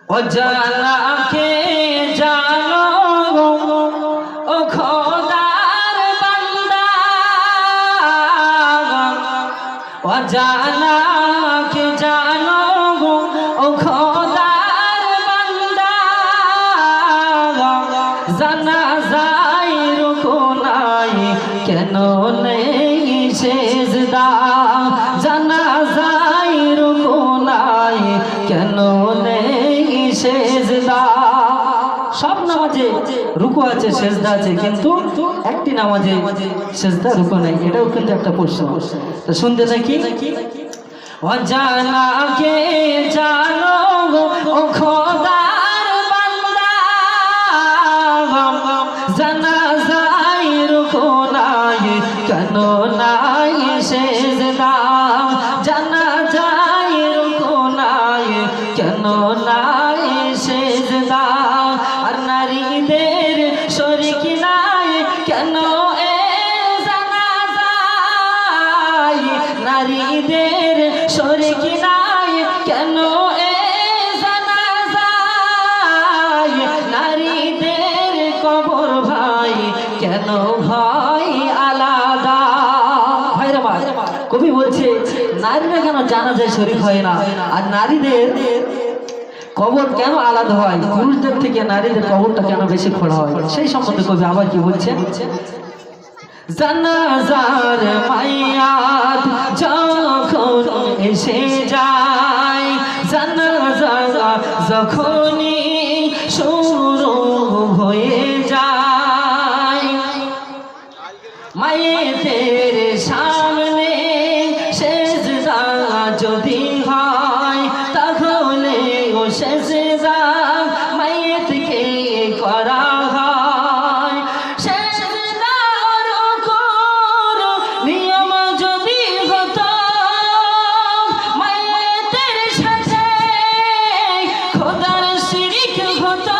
অজানা কে জানো ও খোদার বান্দা, অজানা কে জানো ও খোদার বান্দা, জানা যায় রুকু নাই কেন নেই সেজদা, জানা যায় রুকু নাই কেন নেই সেজদা। সব নামাজে রুকু আছে সেজদা আছে, কিন্তু একটি নামাজে সেজদা রুকু নেই, এটাও কিন্তু একটা প্রশ্ন। তো শুনতে থাকি। অজানা কে জানো ও খোদার বান্দা, জানা যায় রুকু নাই কেন নাই সেজদা, জানা যায় রুকু নাই কেন নাই সেজদা। আর নারীদের শরীক নাই কেন এ জানাজায়, নারীদের শরীক নাই কেন এ জানাজায়, নারীদের কবর ভাই কেন ভাই আলাদা। ভাইরা ভাই, কবি বলছে নারীরা কেন জানাজায় শরীক হয় না, আর নারীদের কবর কেন আলাদা হয়, পুরুষদের থেকে নারীদের কবরটা কেন বেশি খোঁড়া হয়, সেই সম্বন্ধে কবি আবার কি বলছে। জানাজার মাইয়াত যখন এসে যায়, জানাজা যখনই শুরু হয়ে যায়, মায়েদের সামনে সেজদা যদি হয় তাহলে ও সেজদা মায়েতকে করা হয়। সেজদা রুকুর নিয়ম যদি হতো মায়েতের সাথে খোদার শিরিক হতো,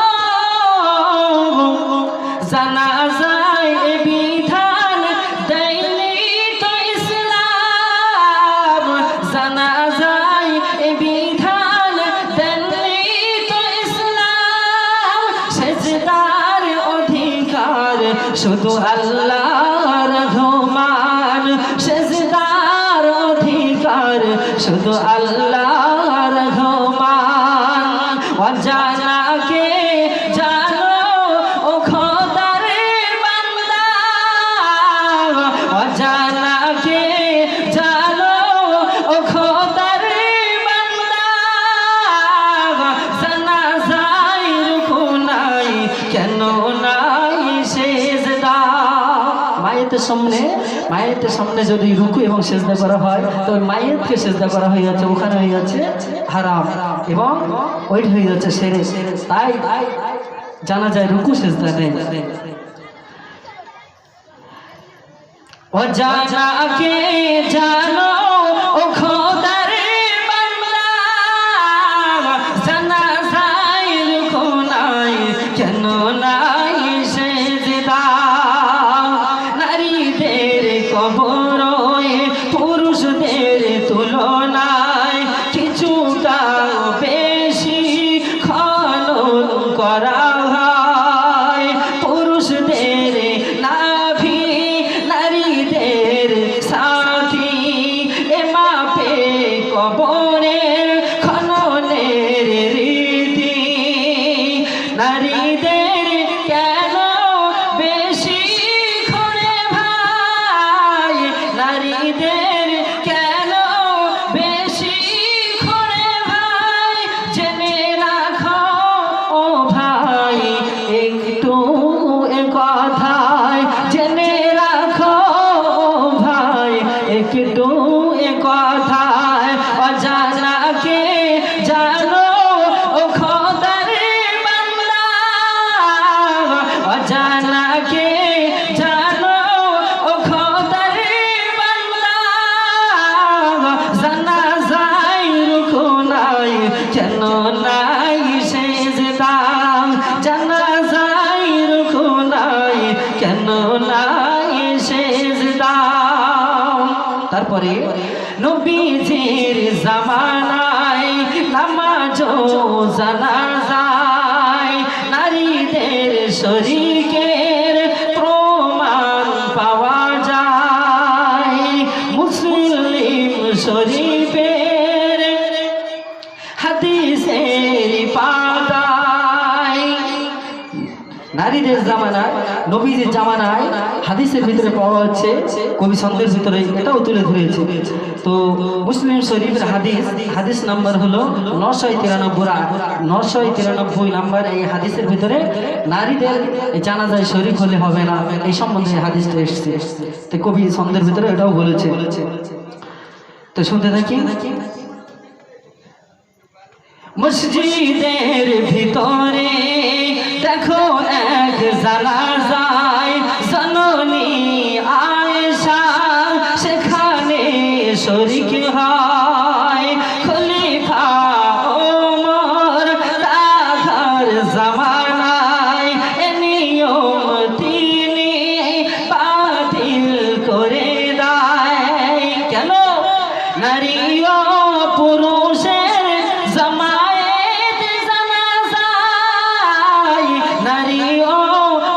জানাজায় বিধান দেয়নি তো ইসলাম, জানাজায় বিধান দেয়নি তো ইসলাম। সেজদার অধিকার শুধু আল্লাহর রহমান, সেজদার অধিকার শুধু আল্লাহর রহমান। অজানা কে জানো ও খোদার বান্দা, অজানা কে জানো ও খোদার বান্দা, জানা যায় রুকু নাই কেন নাই সেজদা। মায়ের সামনে যদি রুকু এবং সেজদা করা হয় তো মায়েরকে সেজদা করা হয়ে যাচ্ছে, ওখানে হয়ে যাচ্ছে হারাম এবং ওইটা হয়ে যাচ্ছে সেরে, তাই জানা যায় রুকু সেজদা নেই। অজানা কে জানো ও খোদার বান্দা, জানা যায় রুকু নাই কেন নাই সেজদা। নারীদের কবরে পুরুষদের তুলনায় কিছুটা বেশি খনন করা হয়, পুরুষদের নাভি নারীদের সাথী এ মাপে কবরের খননের রীতি। নারীদের কেন বেশি খোঁড়ে ভাই, নারীদের কেন বেশি খোঁড়ে ভাই, জেনে রাখো ও ভাই একটু এ কথায়, জেনে রাখো ভাই একটু এ কথায়। অজানা কে জানো ও খোদার বান্দা, অজানা কে জানো ও খোদার বান্দা, জানা যায় রুকু নাই কেন নাই সেজদা, জানা যায় রুকু নাই কেন নাই সেজদা। তারপরে নবীজির জামানায় নামাজ জানাজা শরীকের প্রমাণ পাওয়া যায় মুসলিম শরীফের হাদিসের পাতায়। নারীদের জামানায়, নবীদের জামানায় হাদিসের ভিতরে পাওয়া হচ্ছে, কবি ছন্দের ভিতরে এটাও তুলে ধরেছে। তো মুসলিম শরীফের হাদিস নাম্বার হলো 993 নাম্বার। এই হাদিসের ভিতরে নারীদের জানাজায় শরীক হলে হবে না, এই সম্বন্ধে হাদিসটা এসেছে। তো কবি ছন্দের ভিতরে এটাও বলেছে। তো শুনতে থাকি। মসজিদের ভিতরে দেখো এক জানাজায় জননী আয়েশা সেখানে শরীক হয়। খলিফা ওমর রাখার জামানায় এ নিয়ম তিনি বাতিল করে দেয়। কেন? নারী ও পুরুষের জামায়াত জানাজায়, নারী ও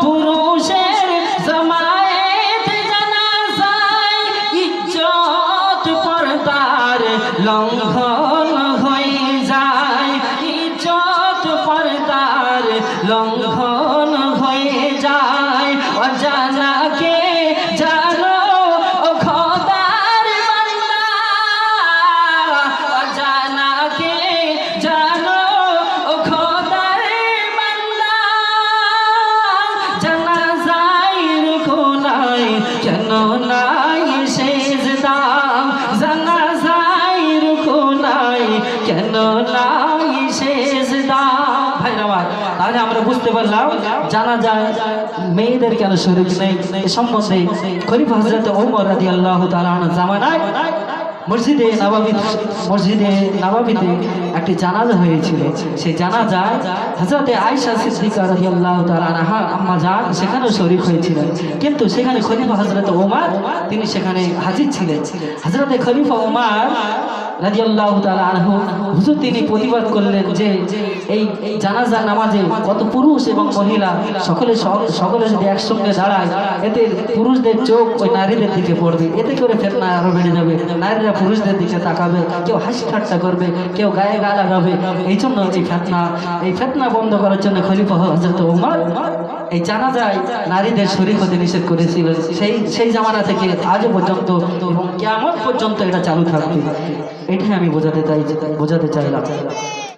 পুরুষের জামায়াত জানাজায় ইজ্জত পর্দার লঙ্ঘন হয়ে যায়, ইজ্জত পর্দার লঙ্ঘন হয়ে যায়। অজানাকে জানো ও খোদার বান্দা, অজানাকে জানো ও খোদার বান্দা। জানাজায় রুকু নাই কেন নাই সেজদা, জানাজায় রুকু নাই কেন নাই সেজদা। ভাইরা আমার, তাহলে আমরা বুঝতে পারলাম জানাজায় মেয়েদের কেন শরীক নেই। এ সম্বন্ধে খলিফা হযরত ওমর রাদিয়াল্লাহু তাআলা আনহু জামানায় মসজিদে নববীতে একটি জানাজা হয়েছিল। সেই জানাজায় হযরতে আয়েশা সিদ্দিকা রাদিয়াল্লাহু তাআলা আনহা আম্মা জান সেখানেও শরীক হয়েছিলেন। কিন্তু সেখানে খলিফা হযরত ওমর তিনি সেখানে হাজির ছিলেন। হযরতে খলিফা ওমর রাদিয়াল্লাহু তাআলা আনহু হুজুর তিনি প্রতিবাদ করলেন যে এই জানাজা নামাজে কত পুরুষ এবং মহিলা সকলে যদি একসঙ্গে দাঁড়ায়, এতে পুরুষদের চোখ ওই নারীদের দিকে পড়বে, এতে করে ফিতনা আরো বেড়ে যাবে। নারীরা পুরুষদের দিকে তাকাবে, কেউ হাসি ঠাট্টা করবে, কেউ গায়ে গা লাগাবে। এই জন্য এই ফিতনা বন্ধ করার জন্য খলিফা হযরত ওমর এই জানাজায় নারীদের শরীক হতে নিষেধ করেছিলেন। সেই জামানা থেকে আজও পর্যন্ত এবং কিয়ামত পর্যন্ত এটা চালু থাকবে। এটাই আমি বোঝাতে চাইলাম।